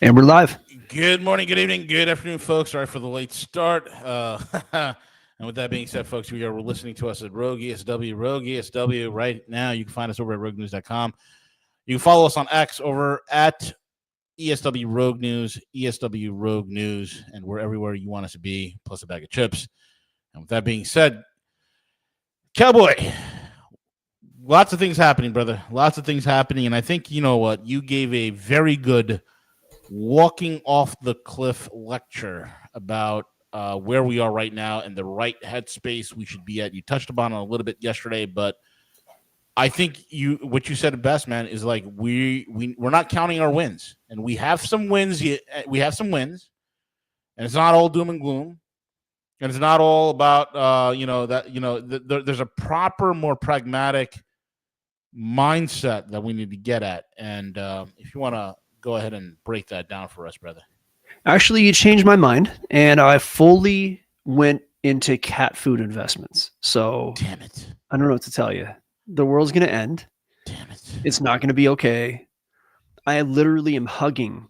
And we're live. Good morning, good evening, good afternoon, folks. Sorry for the late start. And with that being said, folks, we are listening to us at Rogue ESW right now. You can find us over at roguenews.com. You can follow us on X over at ESW Rogue News, ESW Rogue News, and we're everywhere you want us to be, plus a bag of chips. And with that being said, Cowboy, lots of things happening, brother. Lots of things happening. And I think, you know what, you gave a very good walking off the cliff lecture about where we are right now and the right headspace we should be at. You touched upon it a little bit yesterday, but I think what you said best, man, is like we're not counting our wins, and we have some wins. We have some wins, and it's not all doom and gloom, and it's not all about there's a proper, more pragmatic mindset that we need to get at. And if you want to go ahead and break that down for us, brother. Actually, you changed my mind, and I fully went into cat food investments. So, damn it, I don't know what to tell you. The world's going to end. Damn it. It's not going to be okay. I literally am hugging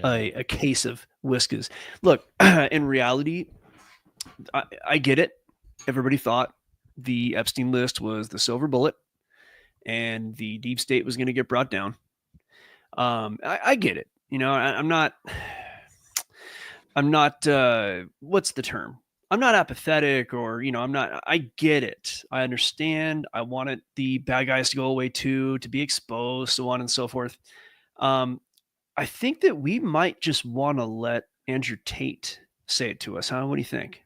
a case of Whiskas. Look, in reality, I get it. Everybody thought the Epstein list was the silver bullet, and the deep state was going to get brought down. I get it. You know, I'm not, what's the term? I'm not apathetic or, I get it. I understand. I wanted the bad guys to go away too, to be exposed, so on and so forth. I think that we might just want to let Andrew Tate say it to us, huh? What do you think?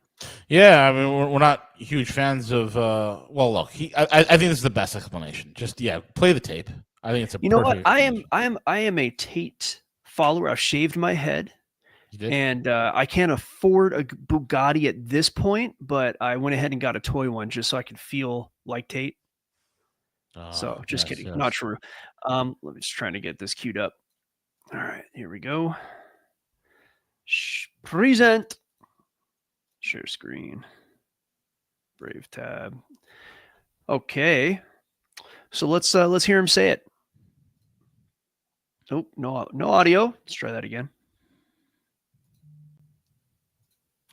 Yeah, I mean, we're not huge fans of, well, look, I think this is the best explanation. Just, play the tape. I think it's a. You know what? I am a Tate follower. I've shaved my head, and I can't afford a Bugatti at this point. But I went ahead and got a toy one just so I could feel like Tate. So just kidding, not true. Let me just trying to get this queued up. All right, here we go. Present. Share screen. Brave tab. Okay, so let's hear him say it. Oh, no audio. Let's try that again.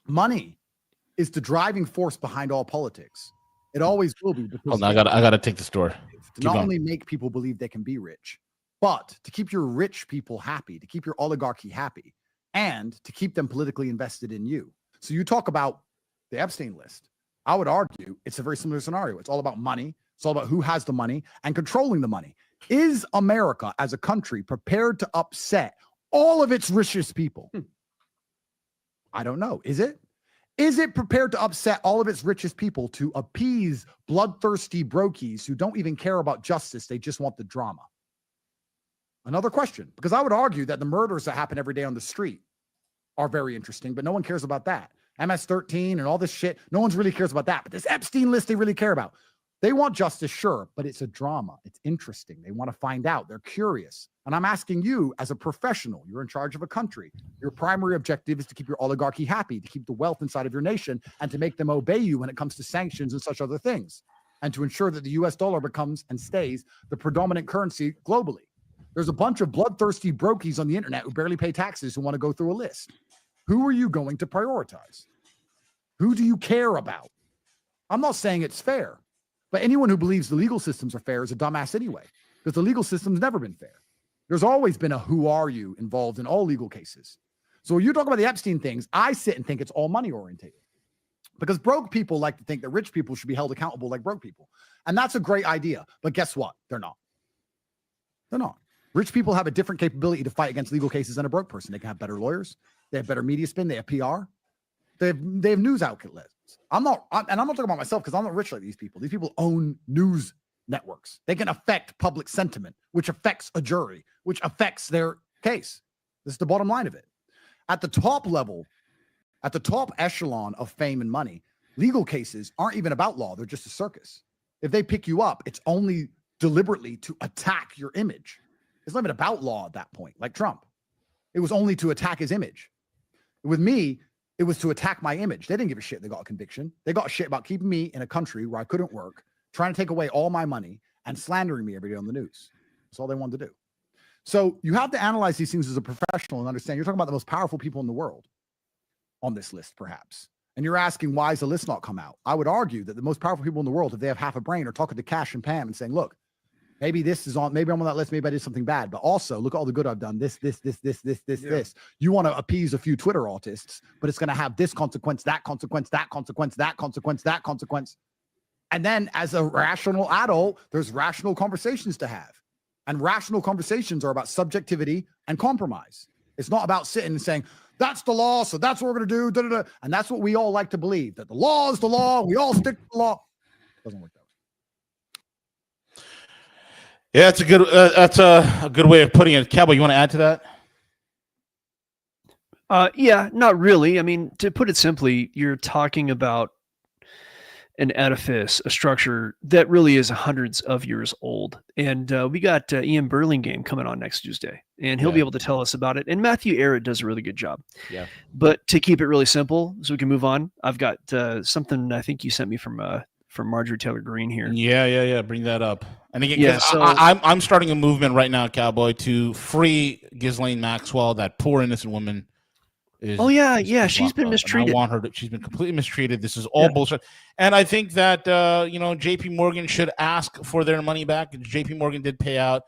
Money is the driving force behind all politics. It always will be. Hold on, I gotta take the store. To not only make people believe they can be rich, but to keep your rich people happy, to keep your oligarchy happy, and to keep them politically invested in you. So you talk about the Epstein list. I would argue it's a very similar scenario. It's all about money. It's all about who has the money and controlling the money. Is America as a country prepared to upset all of its richest people? I don't know. Is it? Is it prepared to upset all of its richest people to appease bloodthirsty brokies who don't even care about justice? They just want the drama. Another question, because I would argue that the murders that happen every day on the street are very interesting, but no one cares about that. MS-13 and all this shit, no one really cares about that. But this Epstein list, they really care about. They want justice, sure, but it's a drama. It's interesting. They want to find out. They're curious. And I'm asking you as a professional, you're in charge of a country. Your primary objective is to keep your oligarchy happy, to keep the wealth inside of your nation, and to make them obey you when it comes to sanctions and such other things, and to ensure that the US dollar becomes and stays the predominant currency globally. There's a bunch of bloodthirsty brokies on the internet who barely pay taxes who want to go through a list. Who are you going to prioritize? Who do you care about? I'm not saying it's fair. But anyone who believes the legal systems are fair is a dumbass anyway, because the legal system's never been fair. There's always been a who are you involved in all legal cases. So when you talk about the Epstein things, I sit and think it's all money orientated, because broke people like to think that rich people should be held accountable like broke people. And that's a great idea. But guess what? They're not. They're not. Rich people have a different capability to fight against legal cases than a broke person. They can have better lawyers. They have better media spin. They have PR. They have news outlets. I'm not talking about myself because I'm not rich like these people. These people own news networks. They can affect public sentiment, which affects a jury, which affects their case. This is the bottom line of it. At the top level, at the top echelon of fame and money, legal cases aren't even about law. They're just a circus. If they pick you up, it's only deliberately to attack your image. It's not even about law at that point, like Trump. It was only to attack his image. With me, it was to attack my image. They didn't give a shit. They got a conviction. They got a shit about keeping me in a country where I couldn't work, trying to take away all my money and slandering me every day on the news. That's all they wanted to do. So you have to analyze these things as a professional and understand you're talking about the most powerful people in the world on this list, perhaps. And you're asking, why is the list not come out? I would argue that the most powerful people in the world, if they have half a brain, are talking to Cash and Pam and saying, look, maybe this is on, maybe I'm on that list, maybe I did something bad, but also look at all the good I've done. This. You want to appease a few Twitter autists, but it's going to have this consequence, that consequence, that consequence, that consequence, that consequence. And then as a rational adult, there's rational conversations to have. And rational conversations are about subjectivity and compromise. It's not about sitting and saying, that's the law, so that's what we're going to do. Da, da, da. And that's what we all like to believe, that the law is the law. We all stick to the law. It doesn't work that way. Yeah, that's a good way of putting it. Cowboy, you want to add to that? Yeah, not really. I mean, to put it simply, you're talking about an edifice, a structure that really is hundreds of years old. And we got Ian Burlingame coming on next Tuesday, and he'll be able to tell us about it. And Matthew Arrett does a really good job. Yeah. But to keep it really simple, so we can move on, I've got something I think you sent me from Marjorie Taylor Greene here. Yeah. Bring that up. And again, I'm starting a movement right now, Cowboy, to free Ghislaine Maxwell, that poor innocent woman. She's been mistreated. I want her to. She's been completely mistreated. This is all bullshit. And I think that J.P. Morgan should ask for their money back. J.P. Morgan did pay out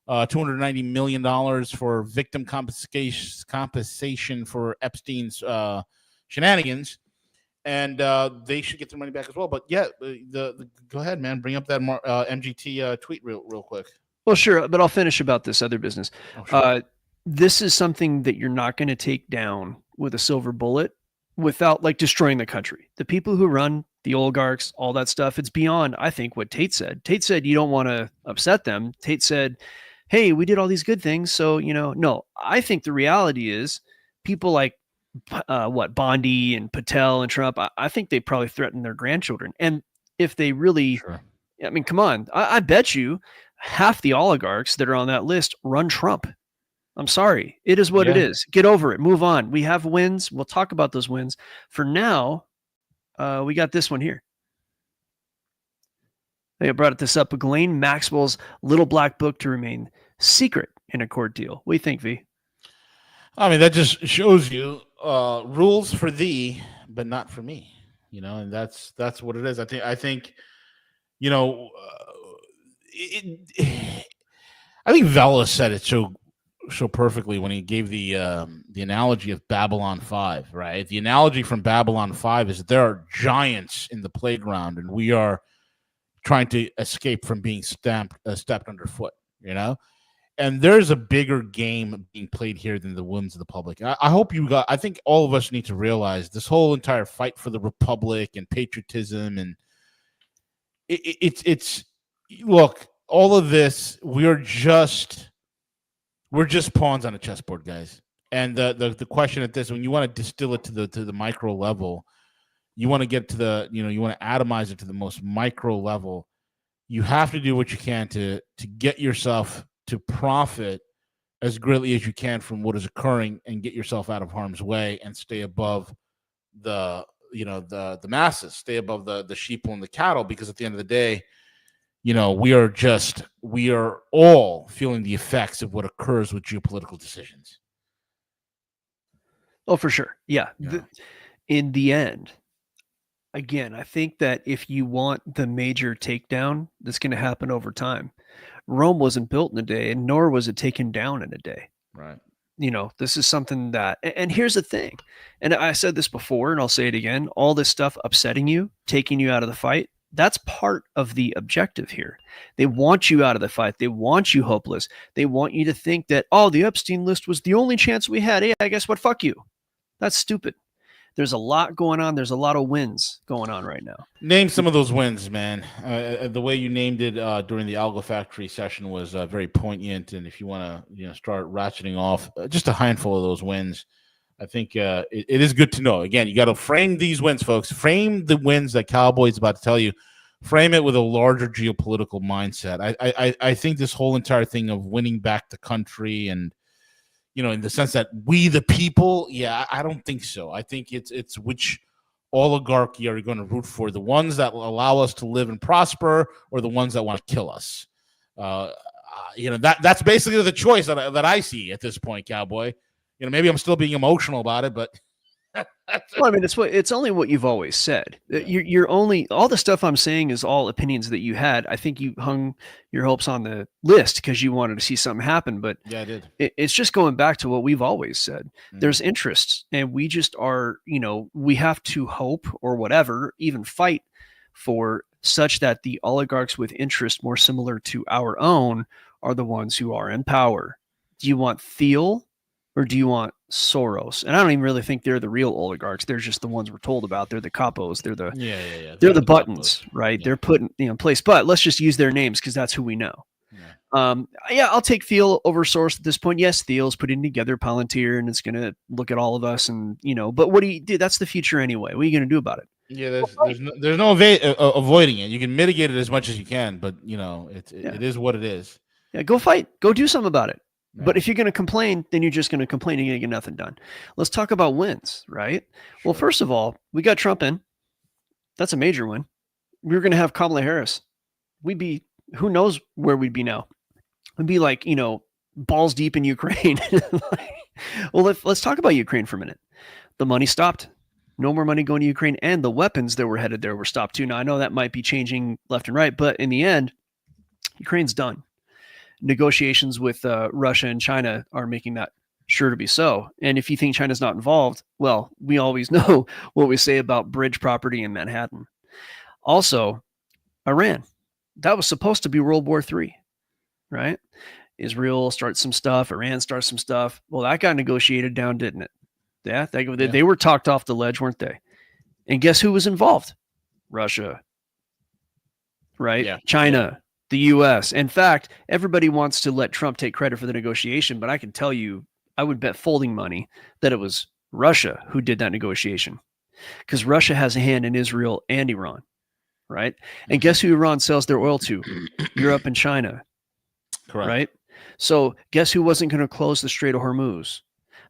$290 million for victim compensation for Epstein's shenanigans, and they should get their money back as well. But yeah, go ahead, man. Bring up that MGT tweet real quick. Well, sure, but I'll finish about this other business. Oh, sure. This is something that you're not going to take down with a silver bullet without destroying the country. The people who run the oligarchs, all that stuff, it's beyond, I think, what Tate said. Tate said, you don't want to upset them. Tate said, hey, we did all these good things. So, no, I think the reality is people like Bondi and Patel and Trump, I think they probably threaten their grandchildren. And if they really, I mean, come on, I bet you half the oligarchs that are on that list run Trump. I'm sorry. It is what it is. Get over it. Move on. We have wins. We'll talk about those wins. For now, we got this one here. They brought this up. Ghislaine Maxwell's little black book to remain secret in a court deal. What do you think, V? I mean, that just shows you rules for thee, but not for me. And that's what it is. I think I think Vela said it so perfectly when he gave the analogy of Babylon 5, right? The analogy from Babylon 5 is that there are giants in the playground, and we are trying to escape from being stepped underfoot, And there's a bigger game being played here than the whims of the public. I think all of us need to realize this whole entire fight for the republic and patriotism, and it's look, all of this, we're just pawns on a chessboard, guys. And the question at this, when you want to distill it to the micro level, you want to get to you want to atomize it to the most micro level. You have to do what you can to get yourself to profit as greatly as you can from what is occurring, and get yourself out of harm's way and stay above the masses, stay above the sheeple and the cattle, because at the end of the day, we are all feeling the effects of what occurs with geopolitical decisions. Oh, for sure. Yeah. In the end, again, I think that if you want the major takedown that's going to happen over time, Rome wasn't built in a day, and nor was it taken down in a day. Right. This is something that, and here's the thing, and I said this before, and I'll say it again, all this stuff upsetting you, taking you out of the fight, that's part of the objective here. They want you out of the fight. They want you hopeless. They want you to think that, the Epstein list was the only chance we had. Hey, I guess what? Fuck you. That's stupid. There's a lot going on. There's a lot of wins going on right now. Name some of those wins, man. The way you named it during the Algo Factory session was very poignant. And if you want to, start ratcheting off just a handful of those wins, I think it is good to know. Again, you got to frame these wins, folks. Frame the wins that Cowboy is about to tell you. Frame it with a larger geopolitical mindset. I think this whole entire thing of winning back the country, and in the sense that we the people, I don't think so. I think it's which oligarchy are you going to root for? The ones that will allow us to live and prosper, or the ones that want to kill us? that's basically the choice that I see at this point, Cowboy. Maybe I'm still being emotional about it, but well, I mean, it's only what you've always said. Yeah. You're only, all the stuff I'm saying is all opinions that you had. I think you hung your hopes on the list because you wanted to see something happen, but yeah, I did. It's just going back to what we've always said. Mhm. There's interests, and we just are, we have to hope or whatever, even fight for such that the oligarchs with interest more similar to our own are the ones who are in power. Do you want Thiel or do you want Soros? And I don't even really think they're the real oligarchs. They're just the ones we're told about. They're the capos. They're the They're the buttons, right? Yeah. They're put in place. But let's just use their names because that's who we know. Yeah. I'll take Thiel over Soros at this point. Yes, Thiel's putting together Palantir, and it's going to look at all of us, and But what do you do? That's the future anyway. What are you going to do about it? Yeah, there's no avoiding it. You can mitigate it as much as you can, but it is what it is. Yeah, go fight. Go do something about it. But if you're going to complain, then you're just going to complain and you're going to get nothing done. Let's talk about wins, right? Sure. Well, first of all, we got Trump in. That's a major win. We were going to have Kamala Harris. We'd be, who knows where we'd be now? We'd be like, balls deep in Ukraine. Well, let's talk about Ukraine for a minute. The money stopped. No more money going to Ukraine, and the weapons that were headed there were stopped too. Now, I know that might be changing left and right, but in the end, Ukraine's done. Negotiations with Russia and China are making that sure to be so. And if you think China's not involved, well, we always know what we say about bridge property in Manhattan. Also, Iran. That was supposed to be World War III, right? Israel starts some stuff. Iran starts some stuff. Well, that got negotiated down, didn't it? Yeah, they were talked off the ledge, weren't they? And guess who was involved? Russia, right? Yeah. China. The U.S. In fact, everybody wants to let Trump take credit for the negotiation, but I can tell you, I would bet folding money that it was Russia who did that negotiation, because Russia has a hand in Israel and Iran, right? And guess who Iran sells their oil to? Europe and China. Correct. Right? So guess who wasn't going to close the Strait of Hormuz?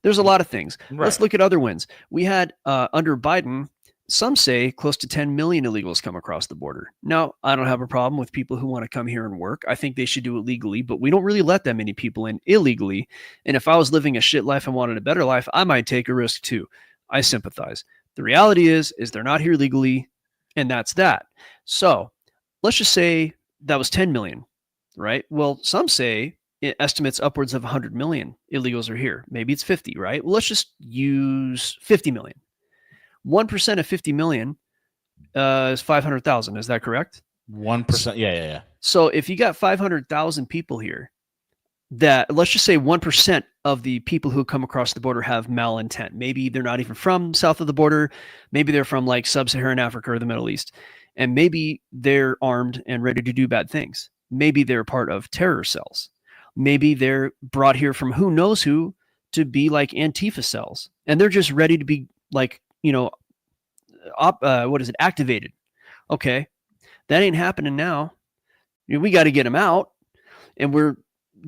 There's a lot of things. Right. Let's look at other wins. We had under Biden, some say close to 10 million illegals come across the border. Now, I don't have a problem with people who want to come here and work. I think they should do it legally, but we don't really let that many people in illegally. And if I was living a shit life and wanted a better life, I might take a risk too. I sympathize. The reality is they're not here legally, and that's that. So let's just say that was 10 million, right? Well, some say it estimates upwards of 100 million illegals are here. Maybe it's 50, right? Well, let's just use 50 million. 1% of 50 million is 500,000. Is that correct? 1%. Yeah. So if you got 500,000 people here, that let's just say 1% of the people who come across the border have malintent. Maybe they're not even from south of the border. Maybe they're from like sub-Saharan Africa or the Middle East. And maybe they're armed and ready to do bad things. Maybe they're part of terror cells. Maybe they're brought here from who knows who to be like Antifa cells. And they're just ready to be like, activated. Okay, that ain't happening now. We got to get them out. And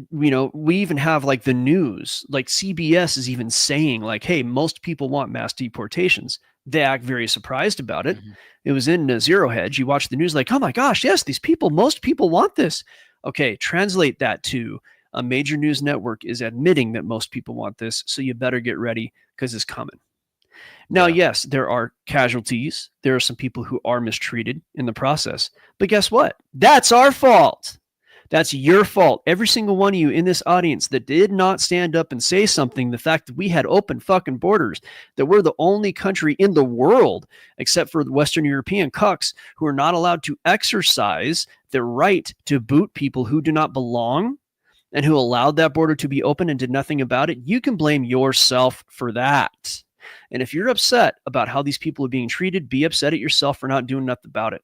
we even have like the news, like CBS is even saying like, hey, most people want mass deportations. They act very surprised about it. Mm-hmm. It was in Zero Hedge. You watch the news like, oh my gosh, yes, most people want this. Okay, translate that to a major news network is admitting that most people want this. So you better get ready because it's coming. Now, yes, there are casualties. There are some people who are mistreated in the process. But guess what? That's our fault. That's your fault. Every single one of you in this audience that did not stand up and say something, the fact that we had open fucking borders, that we're the only country in the world, except for the Western European cucks, who are not allowed to exercise their right to boot people who do not belong, and who allowed that border to be open and did nothing about it. You can blame yourself for that. And if you're upset about how these people are being treated, be upset at yourself for not doing nothing about it.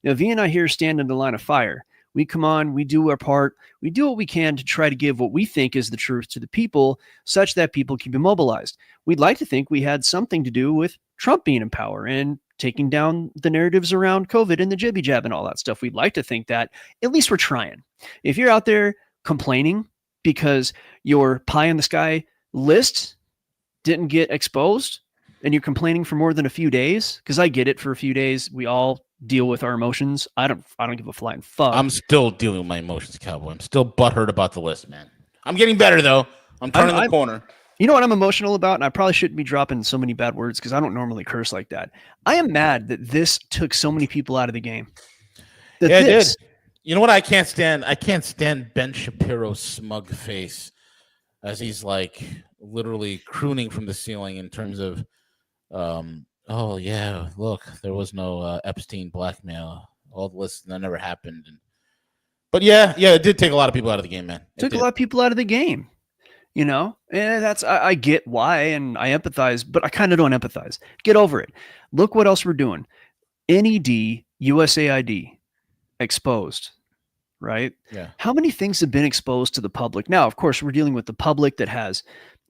Now, V and I here stand in the line of fire. We come on, we do our part. We do what we can to try to give what we think is the truth to the people such that people can be mobilized. We'd like to think we had something to do with Trump being in power and taking down the narratives around COVID and the jibby jab and all that stuff. We'd like to think that. At least we're trying. If you're out there complaining because your pie in the sky list didn't get exposed, and you're complaining for more than a few days, because I get it, for a few days we all deal with our emotions. I don't give a flying fuck. I'm still dealing with my emotions, Cowboy. I'm still butthurt about the list, man. I'm getting better though. I'm turning the corner. You know what I'm emotional about, and I probably shouldn't be dropping so many bad words because I don't normally curse like that. I am mad that this took so many people out of the game. It did. You know what I can't stand? I can't stand Ben Shapiro's smug face as he's like literally crooning from the ceiling in terms of, oh yeah, look, there was no Epstein blackmail. All the lists that never happened. But yeah, it did take a lot of people out of the game, man. It took a lot of people out of the game. You know, and that's, I get why, and I empathize, but I kind of don't empathize. Get over it. Look what else we're doing. NED, USAID, exposed, right? Yeah. How many things have been exposed to the public? Now, of course, we're dealing with the public that has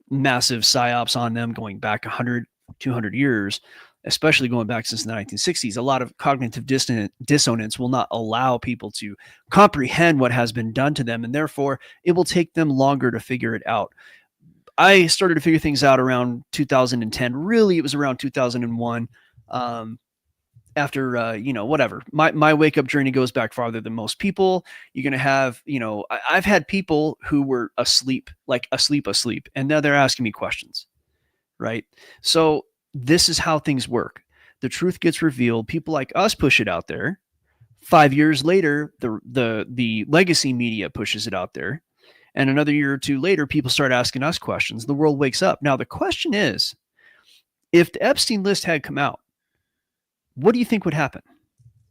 massive psyops on them going back 100, 200 years, especially going back since the 1960s. A lot of cognitive dissonance will not allow people to comprehend what has been done to them, and therefore it will take them longer to figure it out. I started to figure things out around 2010. Really, it was around 2001. After, whatever. My wake-up journey goes back farther than most people. You're going to have, I've had people who were asleep, and now they're asking me questions, right? So this is how things work. The truth gets revealed. People like us push it out there. 5 years later, the legacy media pushes it out there. And another year or two later, people start asking us questions. The world wakes up. Now, the question is, if the Epstein list had come out, what do you think would happen?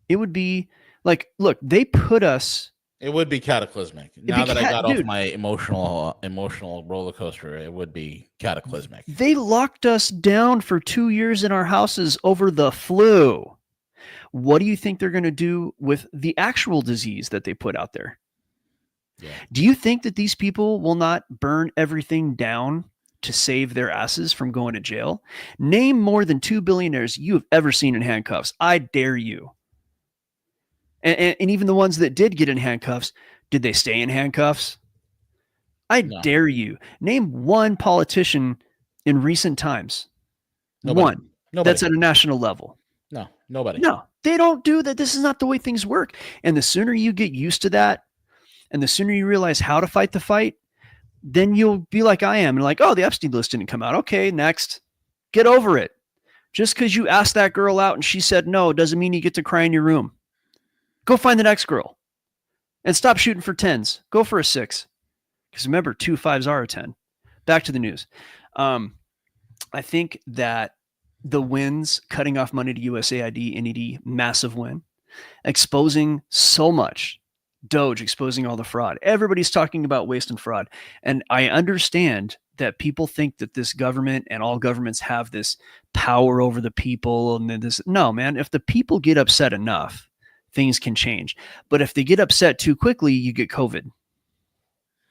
It would be like, look, they put us. It would be cataclysmic. Now that I got off my emotional roller coaster, it would be cataclysmic. They locked us down for 2 years in our houses over the flu. What do you think they're going to do with the actual disease that they put out there? Yeah. Do you think that these people will not burn everything down to save their asses from going to jail? Name more than 2 billionaires you have ever seen in handcuffs. I dare you. And even the ones that did get in handcuffs, did they stay in handcuffs? I dare you. Name one politician in recent times. Nobody. That's at a national level. No, nobody. No, they don't do that. This is not the way things work. And the sooner you get used to that, and the sooner you realize how to fight the fight, then you'll be like I am. And like, oh, the Epstein list didn't come out. Okay, next. Get over it. Just because you asked that girl out and she said no doesn't mean you get to cry in your room. Go find the next girl and stop shooting for 10s. Go for a 6. Because remember, 2 5s are a 10. Back to the news. I think that the wins, cutting off money to USAID, NED, massive win. Exposing so much. Doge exposing all the fraud. Everybody's talking about waste and fraud. And I understand that people think that this government and all governments have this power over the people. And then this, no, man, if the people get upset enough, things can change. But if they get upset too quickly, you get COVID,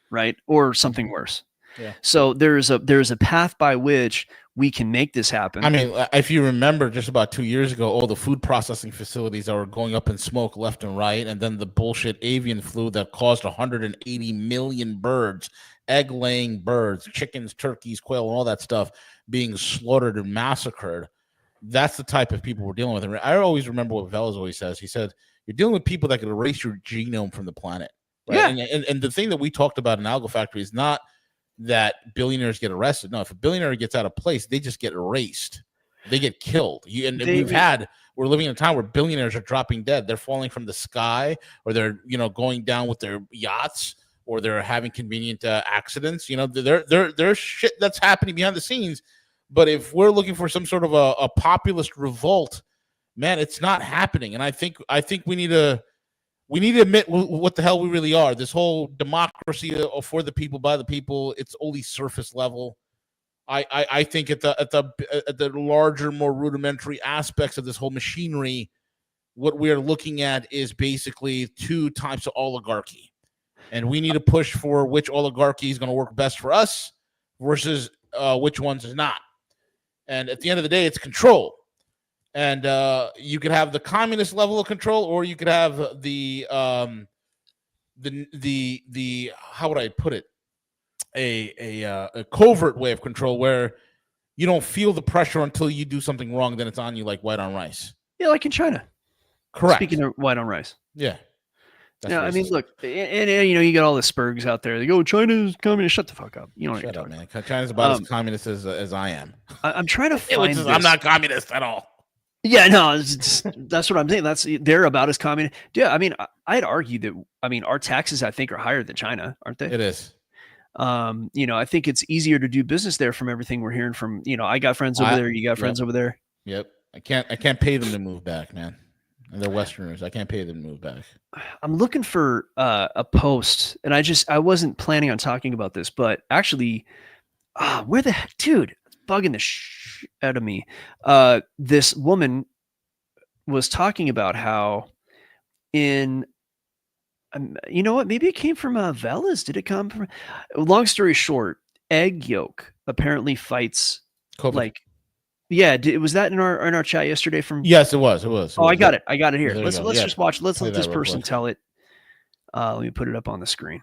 right? Or something worse. Yeah. So there's a path by which we can make this happen. I mean, if you remember, just about 2 years ago, all the food processing facilities that were going up in smoke left and right, and then the bullshit avian flu that caused 180 million birds, egg-laying birds, chickens, turkeys, quail, and all that stuff being slaughtered and massacred. That's the type of people we're dealing with. And I always remember what Velas always says. He said, you're dealing with people that can erase your genome from the planet. Right? Yeah. And the thing that we talked about in Algo Factory is not that billionaires get arrested. No, if a billionaire gets out of place, they just get erased. They get killed. We're living in a time where billionaires are dropping dead. They're falling from the sky, or they're, going down with their yachts, or they're having convenient accidents. There's shit that's happening behind the scenes. But if we're looking for some sort of a populist revolt, man, it's not happening. And I think we need to admit what the hell we really are. This whole democracy for the people, by the people, it's only surface level. I think at the larger, more rudimentary aspects of this whole machinery, what we're looking at is basically 2 types of oligarchy. And we need to push for which oligarchy is going to work best for us versus which ones is not. And at the end of the day, it's control. And you could have the communist level of control, or you could have the how would I put it, a covert way of control, where you don't feel the pressure until you do something wrong. Then it's on you like white on rice. Yeah, like in China. Correct. Speaking of white on rice. Yeah. Yeah, I mean, look, and you get all the spurgs out there. They go, China's communist. Shut the fuck up. You know what Shut you're up, talking man. China's about as communist as I am. I'm trying to find this. I'm not communist at all. Yeah, no, that's what I'm saying. They're about as communist. Yeah, I mean, I'd argue that. I mean, our taxes, I think, are higher than China, aren't they? It is. I think it's easier to do business there from everything we're hearing from. I got friends over there. You got friends over there. Yep. I can't pay them to move back, man. And they're Westerners. I can't pay them to move back. I'm looking for a post, and I wasn't planning on talking about this, but actually, where the heck, dude, bugging the shit out of me. This woman was talking about how you know what? Maybe it came from Velas. Did it come from? Long story short, egg yolk apparently fights COVID. Yeah, was that in our chat yesterday? Yes, it was. I got it. I got it here. There Let's just watch. Let's let this person quick. tell it. Let me put it up on the screen.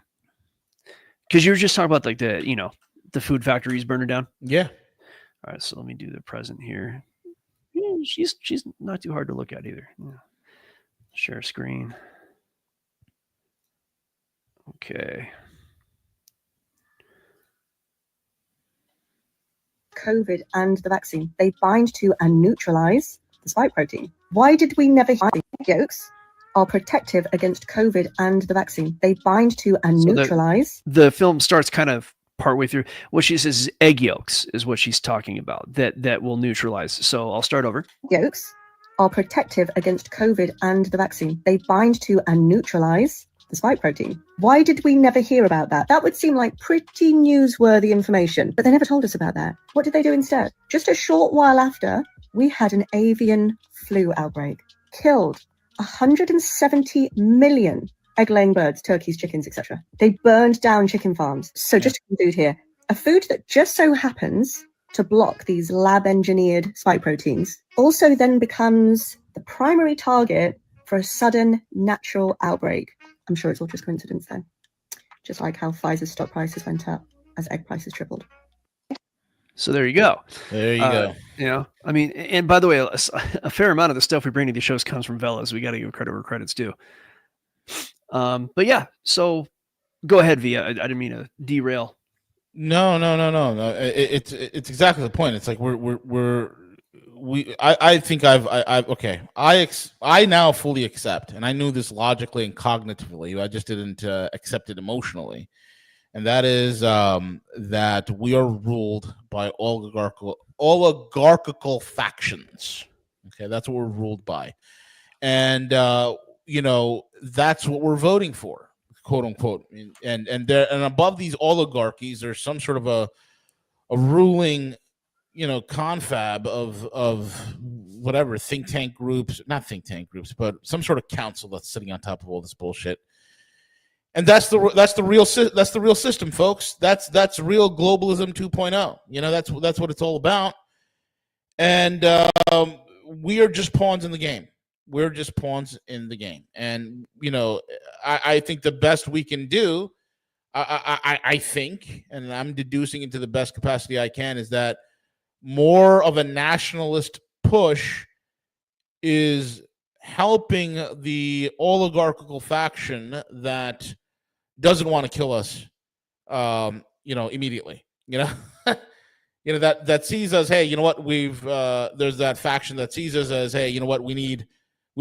Because you were just talking about the food factories burning down. Yeah. All right, so let me do the present here. Yeah, she's not too hard to look at either. Yeah. Share screen. Okay. COVID and the vaccine. They bind to and neutralize the spike protein. Why did we never hear yolks are protective against COVID and the vaccine? They bind to and neutralize. The film starts kind of partway through. What she says is egg yolks is what she's talking about that will neutralize. So I'll start over. Yolks are protective against COVID and the vaccine. They bind to and neutralize the spike protein. Why did we never hear about that? That would seem like pretty newsworthy information, but they never told us about that. What did they do instead? Just a short while after, we had an avian flu outbreak. Killed 170 million egg-laying birds, turkeys, chickens, etc. They burned down chicken farms. So just to conclude here, a food that just so happens to block these lab-engineered spike proteins also then becomes the primary target for a sudden natural outbreak. I'm sure it's all just coincidence then. Just like how Pfizer's stock prices went up as egg prices tripled. So there you go. There you go. I mean, and by the way, a fair amount of the stuff we bring to these shows comes from Velas. We got to give credit where credit's due. But yeah, so go ahead, Via. I didn't mean to derail. No. It's exactly the point. It's like I think I now fully accept, and I knew this logically and cognitively. I just didn't accept it emotionally, and that is that we are ruled by oligarchical factions. Okay, that's what we're ruled by, and that's what we're voting for, quote unquote. And above these oligarchies, there's some sort of a ruling, confab of whatever not think tank groups, but some sort of council that's sitting on top of all this bullshit. And that's the real system, folks. That's real globalism 2.0. That's what it's all about. And we are just pawns in the game. We're just pawns in the game. And I think the best we can do, I think, and I'm deducing into the best capacity I can, is that more of a nationalist push is helping the oligarchical faction that doesn't want to kill us, immediately. That sees us. Hey, you know what? There's that faction that sees us as, hey, you know what? We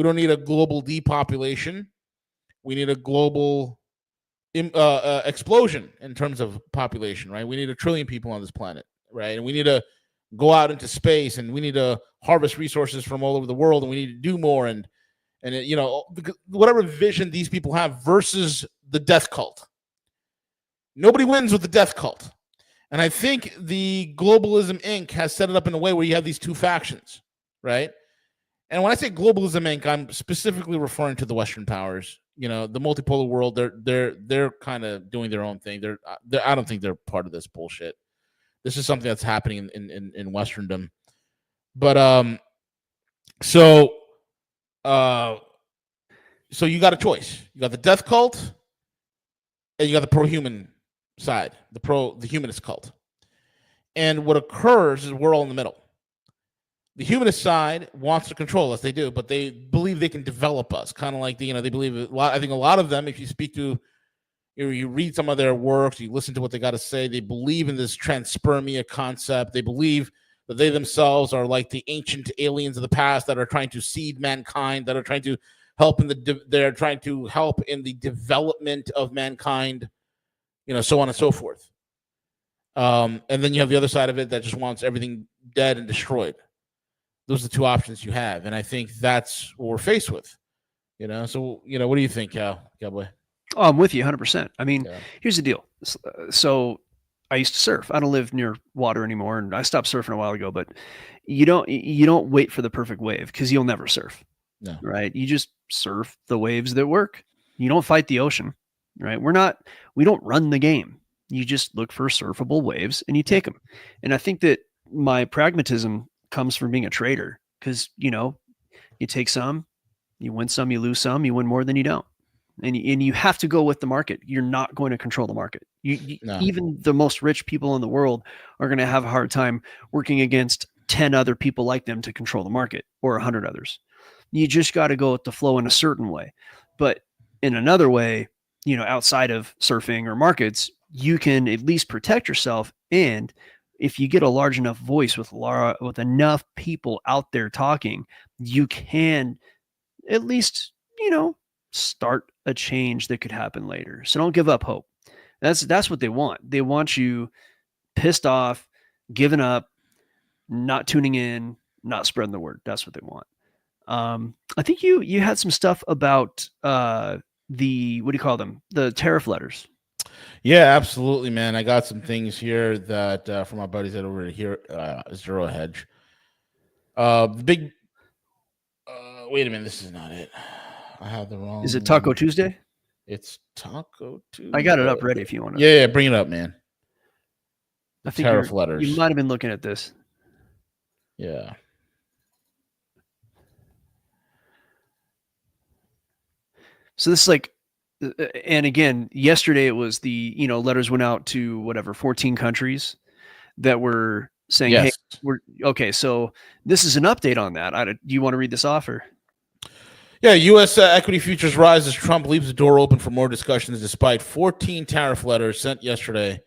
don't need a global depopulation. We need a global explosion in terms of population, right? We need 1 trillion people on this planet, right? And we need to go out into space, and we need to harvest resources from all over the world, and we need to do more, and whatever vision these people have versus the death cult. Nobody wins with the death cult. And I think the Globalism Inc. has set it up in a way where you have these two factions, right? And when I say Globalism Inc., I'm specifically referring to the Western powers. The multipolar world. They're kind of doing their own thing. I don't think they're part of this bullshit. This is something that's happening in Westerndom. But so you got a choice. You got the death cult, and you got the pro-human side, the humanist cult. And what occurs is we're all in the middle. The humanist side wants to control us. They do, but they believe they can develop us. Kind of like they believe I think a lot of them, if you speak to, you read some of their works, you listen to what they got to say, they believe in this transpermia concept. They believe that they themselves are like the ancient aliens of the past that are trying to seed mankind, that are trying to help in the development of mankind, so on and so forth. And then you have the other side of it that just wants everything dead and destroyed. Those are the two options you have, and I think that's what we're faced with. So what do you think, Cowboy? Oh, I'm with you 100%. I mean, Here's the deal. So I used to surf. I don't live near water anymore, and I stopped surfing a while ago. But you don't wait for the perfect wave, because you'll never surf. No. Right? You just surf the waves that work. You don't fight the ocean. Right? We don't run the game. You just look for surfable waves and you take them. And I think that my pragmatism comes from being a trader, because you take some, you win some, you lose some, you win more than you don't. And you have to go with the market. You're not going to control the market. No. Even the most rich people in the world are going to have a hard time working against 10 other people like them to control the market, or 100 others. You just got to go with the flow in a certain way. But in another way, outside of surfing or markets, you can at least protect yourself. And if you get a large enough voice with enough people out there talking, you can at least, start a change that could happen later. So don't give up hope. That's what they want. They want you pissed off, giving up, not tuning in, not spreading the word. That's what they want. I think you had some stuff about what do you call them? The tariff letters. Yeah, absolutely, man. I got some things here that from my buddies that over here, Zero Hedge. The big. Wait a minute, this is not it. I have the wrong. Is it Taco Tuesday? It's Taco Tuesday. I got it up ready if you want to. Yeah, bring it up, man. I think tariff letters. You might have been looking at this. Yeah. So this is like, and again, yesterday it was the, letters went out to 14 countries that were saying, yes. Hey, we're okay. So this is an update on that. Do you want to read this off? Or? Yeah, U.S. Equity futures rise as Trump leaves the door open for more discussions despite 14 tariff letters sent yesterday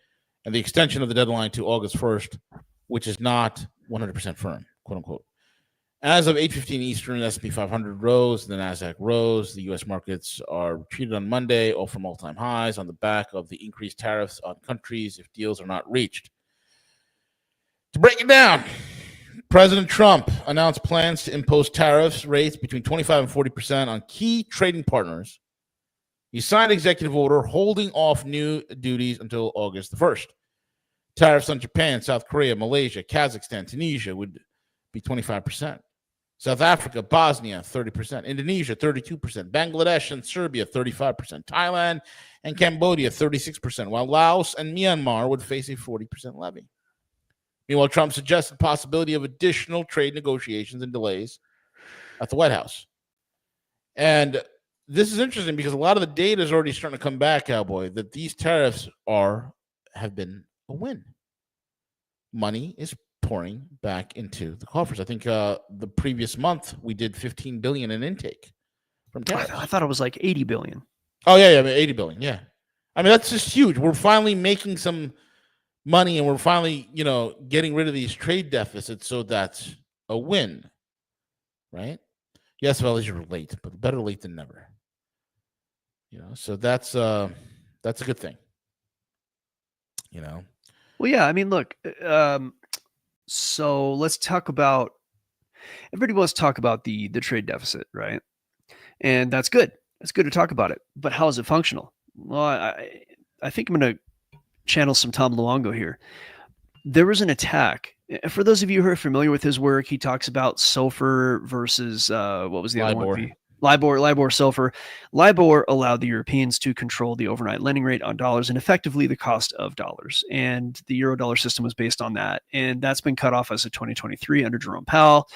and the extension of the deadline to August 1st, which is not 100% firm, quote unquote. As of 8:15 Eastern, S&P 500 rose, the NASDAQ rose. The U.S. markets are retreated on Monday, all from all-time highs on the back of the increased tariffs on countries if deals are not reached. To break it down, President Trump announced plans to impose tariffs rates between 25 and 40% on key trading partners. He signed an executive order holding off new duties until August the 1st. Tariffs on Japan, South Korea, Malaysia, Kazakhstan, Tunisia would be 25%. South Africa, Bosnia, 30%. Indonesia, 32%. Bangladesh and Serbia, 35%. Thailand and Cambodia, 36%, while Laos and Myanmar would face a 40% levy. Meanwhile, Trump suggested the possibility of additional trade negotiations and delays at the White House. And this is interesting because a lot of the data is already starting to come back, Cowboy, that these tariffs have been a win. Money is pouring back into the coffers. I think the previous month we did $15 billion in intake from tariffs. I thought it was like 80 billion. Oh yeah, 80 billion. Yeah, I mean that's just huge. We're finally making some money, and we're finally getting rid of these trade deficits. So that's a win, right? Yes, well, as you're late, but better late than never. So that's a good thing. Well, yeah. I mean, look. So let's talk about. Everybody wants to talk about the trade deficit, right? And that's good. It's good to talk about it. But how is it functional? Well, I think I'm going to channel some Tom Luongo here. There was an attack. For those of you who are familiar with his work, he talks about SOFR versus what was the other one? LIBOR, SOFR. LIBOR allowed the Europeans to control the overnight lending rate on dollars and effectively the cost of dollars. And the Eurodollar system was based on that. And that's been cut off as of 2023 under Jerome Powell.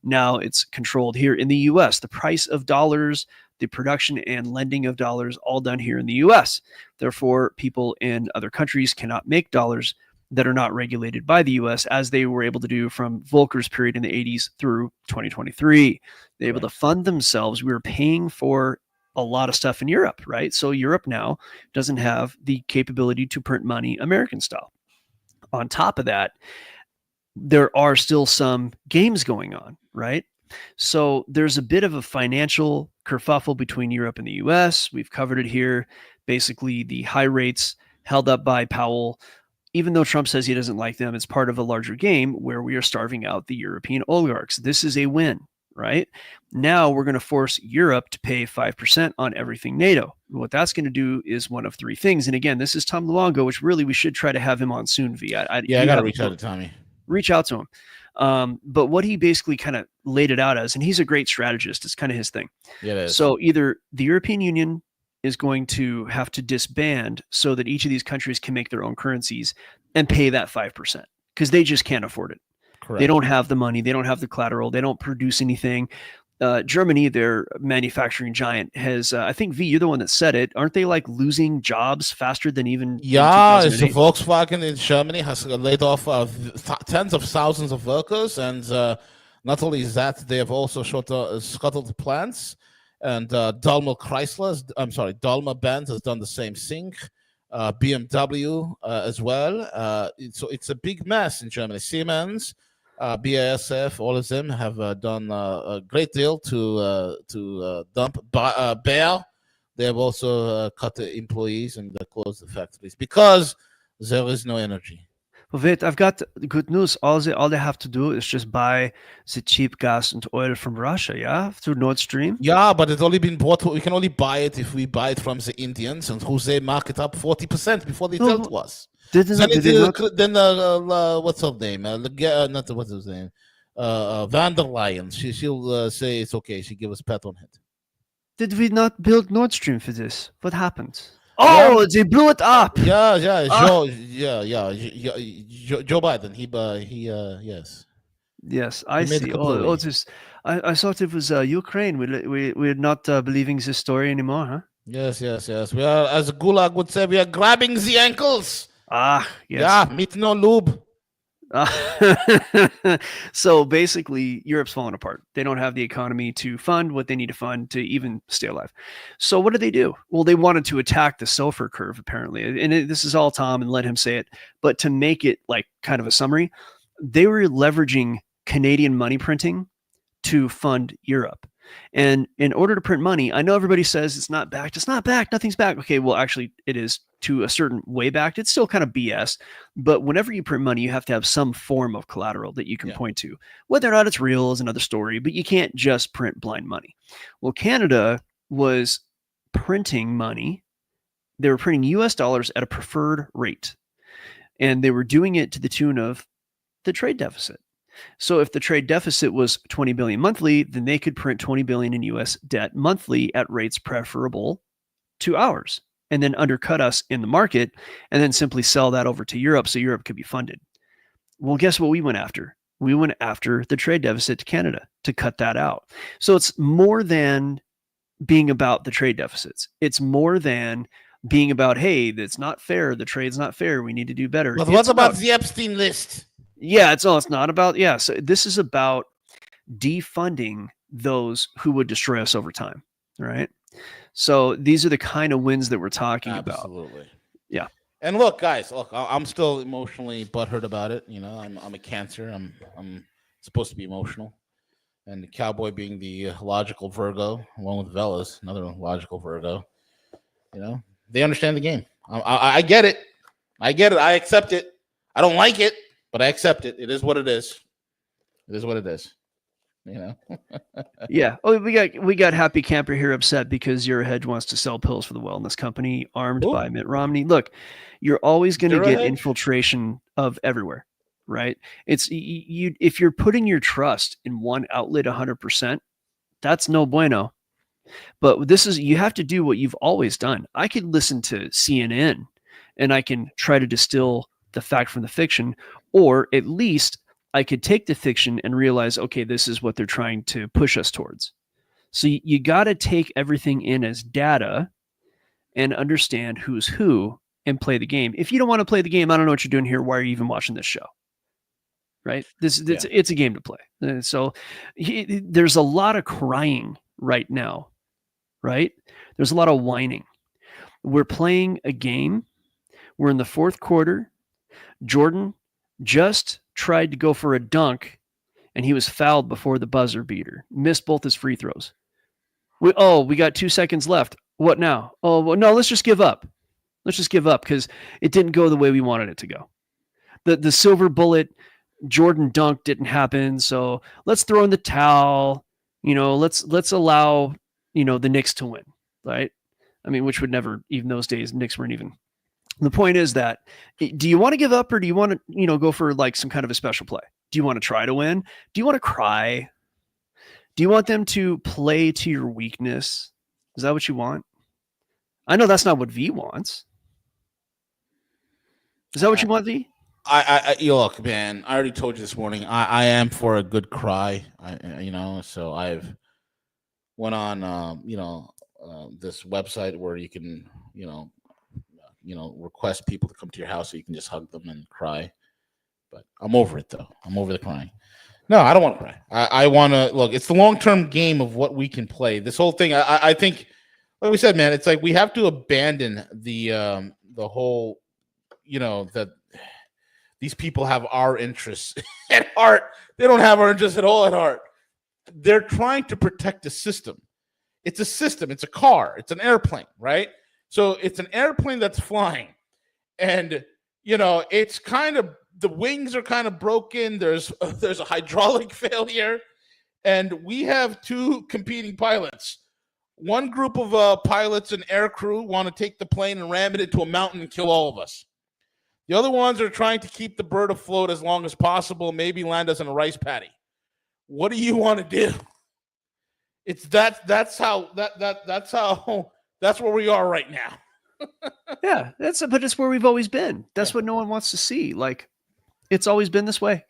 Now it's controlled here in the U.S. The price of dollars, the production and lending of dollars, all done here in the U.S. Therefore, people in other countries cannot make dollars that are not regulated by the US, as they were able to do from Volcker's period in the 80s through 2023. They're able to fund themselves. We were paying for a lot of stuff in Europe, right? So Europe now doesn't have the capability to print money American style. On top of that, there are still some games going on, right? So there's a bit of a financial kerfuffle between Europe and the US. We've covered it here. Basically, the high rates held up by Powell, even though Trump says he doesn't like them, it's part of a larger game where we are starving out the European oligarchs. This is a win, right? Now we're going to force Europe to pay 5% on everything NATO. What that's going to do is one of three things. And again, this is Tom Luongo, which really we should try to have him on soon, V. I got to reach out to Tommy. Reach out to him. But what he basically kind of laid it out as, and he's a great strategist, it's kind of his thing. Yeah, it is. So either the European Union is going to have to disband so that each of these countries can make their own currencies and pay that 5% because they just can't afford it. Correct. They don't have the money. They don't have the collateral. They don't produce anything. Germany, their manufacturing giant, has, I think, V, you're the one that said it. Aren't they like losing jobs faster than even? Yeah, it's Volkswagen in Germany has laid off tens of thousands of workers. And not only that, they have also scuttled plants. And Daimler Benz has done the same thing. BMW as well. So it's a big mess in Germany. Siemens, BASF, all of them have done a great deal to dump. Bayer, they have also cut the employees and closed the factories because there is no energy. Wait, I've got good news. All they have to do is just buy the cheap gas and oil from Russia, yeah, through Nord Stream. Yeah, but it's only been bought. We can only buy it if we buy it from the Indians, and who they mark it up 40% before they sell to us. Then what's her name? What's his name? Van der Leyen. She'll say it's okay. She give us pat on it. Did we not build Nord Stream for this? What happened? Oh, they blew it up. Yeah. Joe Biden. Yes. Yes, I see. I thought it was Ukraine. We're not believing this story anymore, huh? Yes. We are, as Gulag would say, we are grabbing the ankles. Ah, yes. Yeah, meet no lube. So basically, Europe's falling apart. They don't have the economy to fund what they need to fund to even stay alive. So what did they do? Well, they wanted to attack the sulfur curve, apparently. And this is all Tom, and let him say it. But to make it like kind of a summary, they were leveraging Canadian money printing to fund Europe. And in order to print money, I know everybody says it's not backed. It's not backed. Nothing's backed. Okay, well, actually, it is to a certain way backed. It's still kind of BS. But whenever you print money, you have to have some form of collateral that you can point to. Whether or not it's real is another story, but you can't just print blind money. Well, Canada was printing money. They were printing US dollars at a preferred rate. And they were doing it to the tune of the trade deficit. So if the trade deficit was 20 billion monthly, then they could print 20 billion in US debt monthly at rates preferable to ours, and then undercut us in the market, and then simply sell that over to Europe so Europe could be funded. Well, guess what we went after? We went after the trade deficit to Canada to cut that out. So it's more than being about the trade deficits. It's more than being about, hey, that's not fair. The trade's not fair. We need to do better. But what about the Epstein list? Yeah, it's not about, so this is about defunding those who would destroy us over time, right? So these are the kind of wins that we're talking about. Absolutely. Yeah. And look, guys, I'm still emotionally butthurt about it. You know, I'm a Cancer. I'm supposed to be emotional. And the Cowboy being the logical Virgo, along with Velas, another logical Virgo. You know, they understand the game. I get it. I accept it. I don't like it. But I accept it. It is what it is. It is what it is. You know. Yeah. Oh, we got Happy Camper here upset because your hedge wants to sell pills for the wellness company, armed by Mitt Romney. Look, you're always going to get infiltration of everywhere, right? It's if you're putting your trust in one outlet 100%, that's no bueno. But you have to do what you've always done. I could listen to CNN, and I can try to distill the fact from the fiction, or at least I could take the fiction and realize, okay, this is what they're trying to push us towards. So you got to take everything in as data and understand who's who and play the game. If you don't want to play the game, I don't know what you're doing here. Why are you even watching this show? Right? It's a game to play. So there's a lot of crying right now, right? There's a lot of whining. We're playing a game. We're in the fourth quarter. Jordan just tried to go for a dunk, and he was fouled before the buzzer beater. Missed both his free throws. We got 2 seconds left. What now? Oh, well, no, let's just give up. Let's just give up because it didn't go the way we wanted it to go. The silver bullet Jordan dunk didn't happen, so let's throw in the towel. Let's allow the Knicks to win, right? I mean, which would never, even those days, Knicks weren't even. The point is that, do you want to give up or do you want to go for like some kind of a special play? Do you want to try to win? Do you want to cry? Do you want them to play to your weakness? Is that what you want? I know that's not what V wants. Is that what you want, V? You look, man. I already told you this morning. I am for a good cry. So I've went on, this website where you can, request people to come to your house so you can just hug them and cry. But I'm over it though. I'm over the crying. No, I don't want to cry. I want to look. It's the long-term game of what we can play. This whole thing. I think, like we said, man, it's like we have to abandon the whole, that these people have our interests at heart. They don't have our interests at all at heart. They're trying to protect the system. It's a system. It's a car. It's an airplane, right? So it's an airplane that's flying, and it's kind of, the wings are kind of broken. There's a hydraulic failure, and we have two competing pilots. One group of pilots and air crew want to take the plane and ram it into a mountain and kill all of us. The other ones are trying to keep the bird afloat as long as possible, maybe land us in a rice paddy. What do you want to do? That's where we are right now. Yeah, but it's where we've always been. That's what no one wants to see. Like, it's always been this way.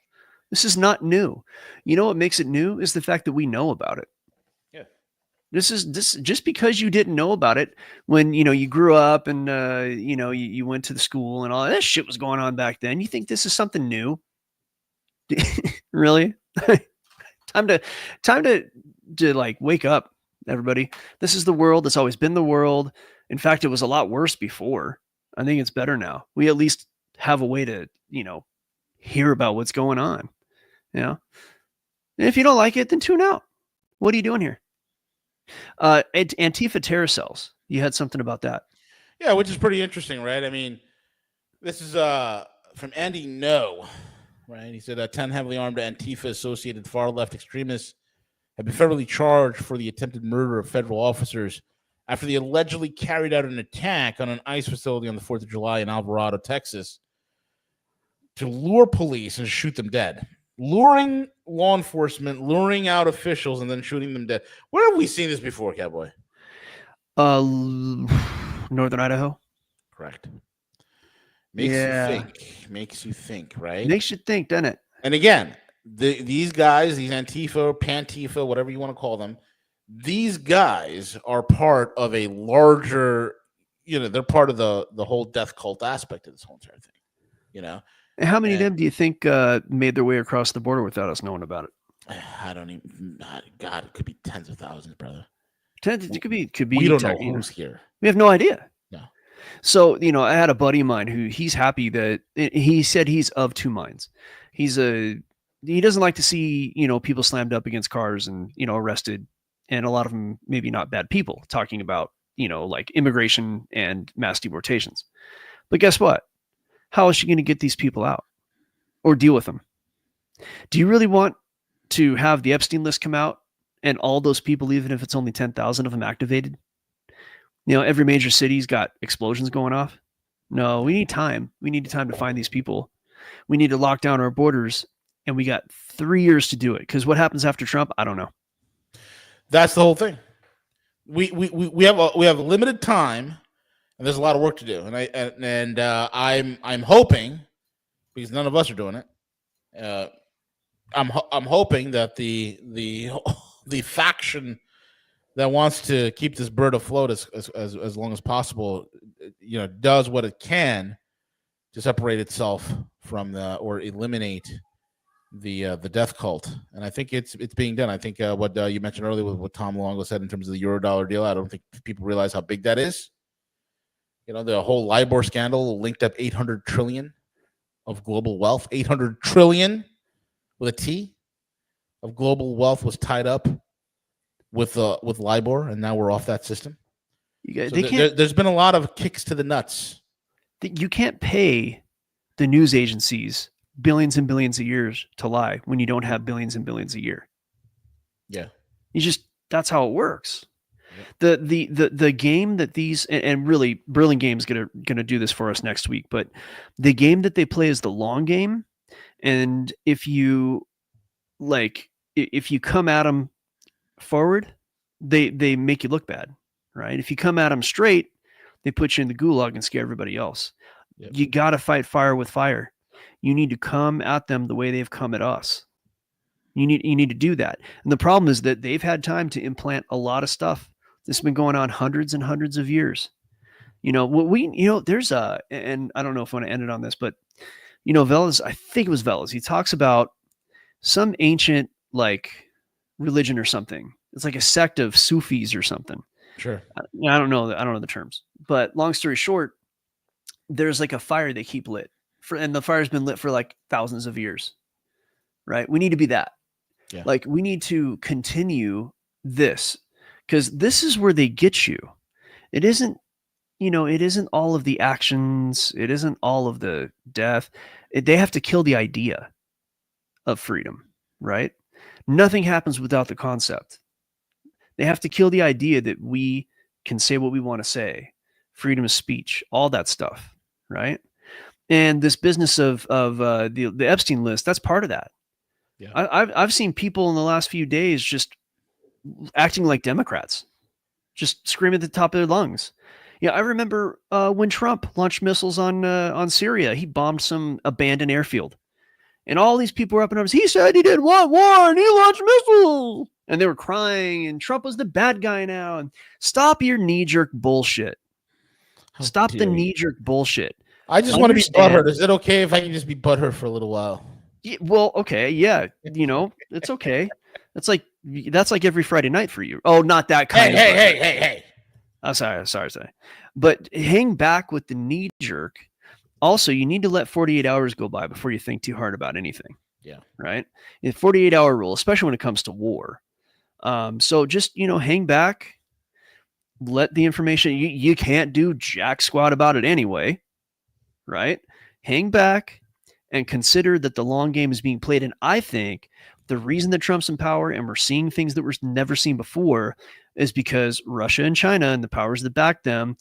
This is not new. You know what makes it new is the fact that we know about it. Yeah. This just because you didn't know about it when you grew up and you went to the school and all that shit was going on back then. You think this is something new? Really? Time to like wake up, everybody. This is the world. It's always been the world. In fact, it was a lot worse before. I think it's better now. We at least have a way to, hear about what's going on. And if you don't like it, then tune out. What are you doing here? Antifa terror cells. You had something about that. Yeah, which is pretty interesting, right? I mean, this is from Andy No, right? He said 10 heavily armed Antifa-associated far-left extremists have been federally charged for the attempted murder of federal officers after they allegedly carried out an attack on an ICE facility on the 4th of July in Alvarado, Texas, to lure police and shoot them dead. Luring law enforcement, luring out officials, and then shooting them dead. Where have we seen this before, Cowboy? Northern Idaho. Correct. Makes you think, right? Makes you think, doesn't it? And again, these guys, these Antifa, Pantifa, whatever you want to call them, these guys are part of a larger, they're part of the whole death cult aspect of this whole entire thing, And how many of them do you think made their way across the border without us knowing about it? I don't even. God, it could be tens of thousands, brother. It could be. We don't know who's here. We have no idea. No. So I had a buddy of mine who he's happy that he said he's of two minds. He doesn't like to see people slammed up against cars and arrested, and a lot of them maybe not bad people, talking about like immigration and mass deportations. But guess what? How is she going to get these people out or deal with them? Do you really want to have the Epstein list come out and all those people, even if it's only 10,000 of them activated? Every major city's got explosions going off. No, we need time. We need time to find these people. We need to lock down our borders, and we got 3 years to do it. Because what happens after Trump, I don't know. That's the whole thing. We have limited time. And there's a lot of work to do, and I'm hoping, because none of us are doing it. I'm hoping that the faction that wants to keep this bird afloat as long as possible, does what it can to separate itself from or eliminate the death cult. And I think it's being done. I think what you mentioned earlier with what Tom Longo said in terms of the Eurodollar deal, I don't think people realize how big that is. The whole LIBOR scandal linked up 800 trillion of global wealth. 800 trillion with a T of global wealth was tied up with LIBOR, and now we're off that system. There's been a lot of kicks to the nuts. You can't pay the news agencies billions and billions of years to lie when you don't have billions and billions a year. Yeah. That's how it works. Yep. The game that these, and really Brilliant Game's gonna do this for us next week, but the game that they play is the long game. And if you come at them forward, they make you look bad, right? If you come at them straight, they put you in the gulag and scare everybody else. Yep. You got to fight fire with fire. You need to come at them the way they've come at us. You need to do that. And the problem is that they've had time to implant a lot of stuff. This has been going on hundreds and hundreds of years. There's and I don't know if I want to end it on this, but Velas, I think it was Velas. He talks about some ancient religion or something. It's like a sect of Sufis or something. Sure. I don't know the terms, but long story short, there's a fire they keep lit and the fire's been lit for thousands of years, right? We need to be that. Yeah. We need to continue this because this is where they get you. It isn't all of the actions. It isn't all of the death. They have to kill the idea of freedom, right? Nothing happens without the concept. They have to kill the idea that we can say what we want to say, freedom of speech, all that stuff, right? And this business of the Epstein list, that's part of that. Yeah. I've seen people in the last few days just acting like Democrats, just screaming at the top of their lungs. Yeah, I remember when Trump launched missiles on Syria. He bombed some abandoned airfield. And all these people were up in arms. He said he didn't want war and he launched missiles. And they were crying and Trump was the bad guy now. And stop your knee-jerk bullshit. Stop the knee-jerk bullshit. I just want to be butthurt. Is it okay if I can just be butthurt for a little while? Yeah, well, okay. Yeah. It's okay. That's like every Friday night for you. Oh, not that kind of. Hey. I'm sorry. But hang back with the knee-jerk. Also, you need to let 48 hours go by before you think too hard about anything. Yeah. Right? The 48-hour rule, especially when it comes to war. So just, hang back, let the information, you can't do jack squat about it anyway, right? Hang back and consider that the long game is being played. And I think the reason that Trump's in power and we're seeing things that were never seen before is because Russia and China and the powers that back them,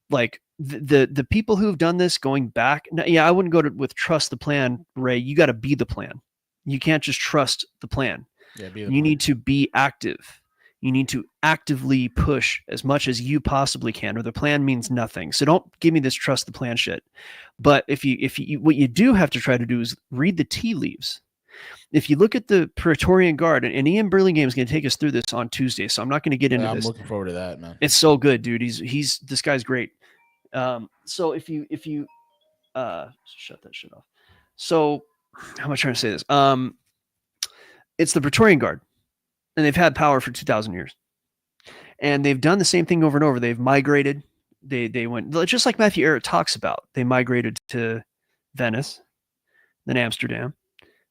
the people who've done this going back. I wouldn't go with trust the plan, Ray. You got to be the plan. You can't just trust the plan. Yeah, you need to be active. You need to actively push as much as you possibly can, or the plan means nothing. So don't give me this trust the plan shit. But if you what you do have to try to do is read the tea leaves. If you look at the Praetorian Guard, and Ian Burlingame is going to take us through this on Tuesday, so I'm not going to get into this. I'm looking forward to that, man. It's so good, dude. This guy's great. So if you shut that shit off. So how am I trying to say this? It's the Praetorian Guard, and they've had power for 2,000 years, and they've done the same thing over and over. They've migrated. They went just like Matthew Ehret talks about. They migrated to Venice, then Amsterdam,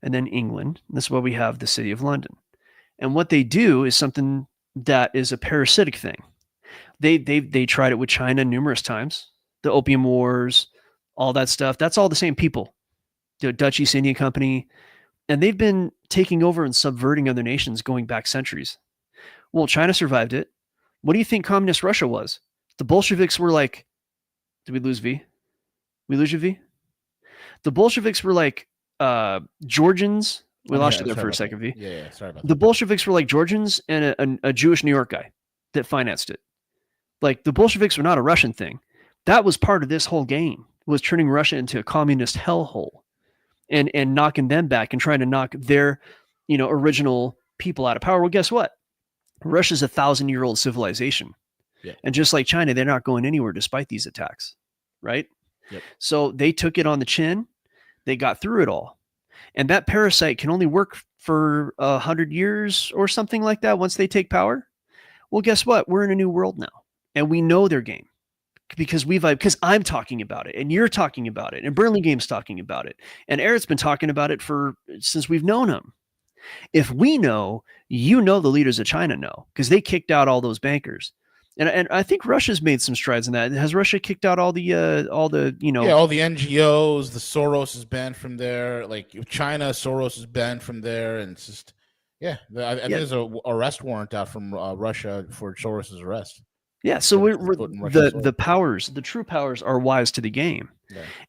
and then England. And this is why we have the city of London. And what they do is something that is a parasitic thing. They tried it with China numerous times. The Opium Wars, all that stuff. That's all the same people. The Dutch East India Company. And they've been taking over and subverting other nations going back centuries. Well, China survived it. What do you think communist Russia was? The Bolsheviks were like, did we lose V? We lose you, V? The Bolsheviks were like Georgians. We lost you there for a second, V. Yeah, sorry about that. The Bolsheviks were like Georgians and a Jewish New York guy that financed it. Like the Bolsheviks were not a Russian thing. That was part of this whole game, was turning Russia into a communist hellhole. And knocking them back and trying to knock their, original people out of power. Well, guess what? Russia's a 1,000-year-old civilization. Yeah. And just like China, they're not going anywhere despite these attacks, right? Yep. So they took it on the chin. They got through it all. And that parasite can only work for 100 years or something like that once they take power. Well, guess what? We're in a new world now. And we know their game because I'm talking about it and you're talking about it and Burlingame's talking about it. And Eric's been talking about it since we've known him. If we know, the leaders of China know because they kicked out all those bankers. And I think Russia's made some strides in that. Has Russia kicked out all the all the NGOs? The Soros is banned from there. Like China, Soros is banned from there, and it's just I think there's an arrest warrant out from Russia for Soros's arrest. Yeah, so the true powers are wise to the game,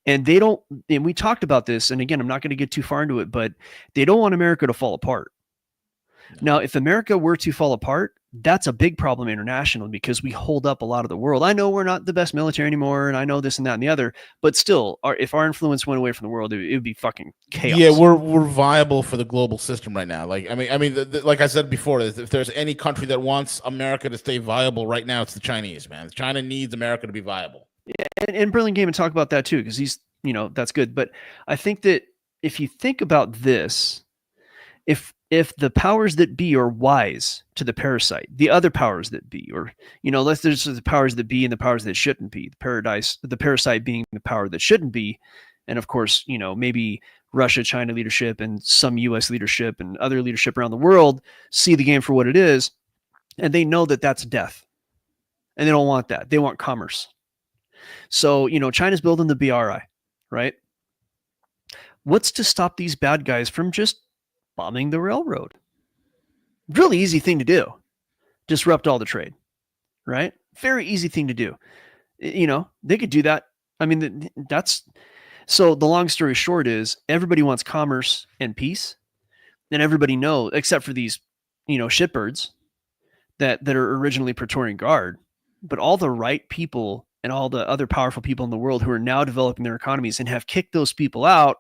and they don't. And we talked about this, and again, I'm not going to get too far into it, but they don't want America to fall apart. No. Now, if America were to fall apart, that's a big problem internationally because we hold up a lot of the world. I know we're not the best military anymore, and I know this and that and the other, but still, if our influence went away from the world, it would be fucking chaos. Yeah, we're viable for the global system right now. Like, I mean, like I said before, if there's any country that wants America to stay viable right now, it's the Chinese, man. China needs America to be viable. Yeah, and Burlingame would talk about that too because he's, that's good. But I think that if you think about this, if the powers that be are wise to the parasite, the other powers that be, or, there's the powers that be and the powers that shouldn't be, the parasite being the power that shouldn't be. And of course, maybe Russia, China leadership and some US leadership and other leadership around the world see the game for what it is. And they know that that's death. And they don't want that. They want commerce. So, China's building the BRI, right? What's to stop these bad guys from just bombing the railroad? Really easy thing to do. Disrupt all the trade, right? Very easy thing to do. They could do that. I mean, so the long story short is everybody wants commerce and peace. And everybody knows, except for these, shitbirds that are originally Praetorian Guard, but all the right people and all the other powerful people in the world who are now developing their economies and have kicked those people out,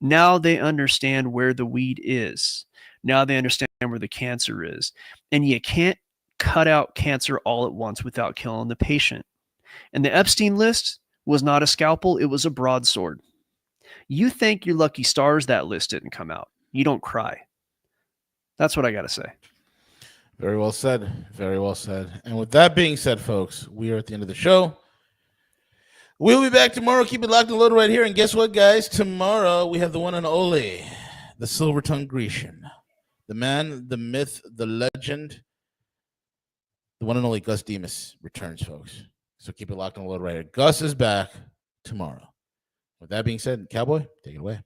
now they understand where the weed is. Now they understand where the cancer is. And you can't cut out cancer all at once without killing the patient. And the Epstein list was not a scalpel, it was a broadsword. You thank your lucky stars that list didn't come out. You don't cry. That's what I got to say. Very well said. Very well said. And with that being said, folks, we are at the end of the show. We'll be back tomorrow. Keep it locked and loaded right here. And guess what, guys? Tomorrow we have the one and only, the silver-tongued Grecian, the man, the myth, the legend, the one and only Gus Demas returns, folks. So keep it locked and loaded right here. Gus is back tomorrow. With that being said, Cowboy, take it away.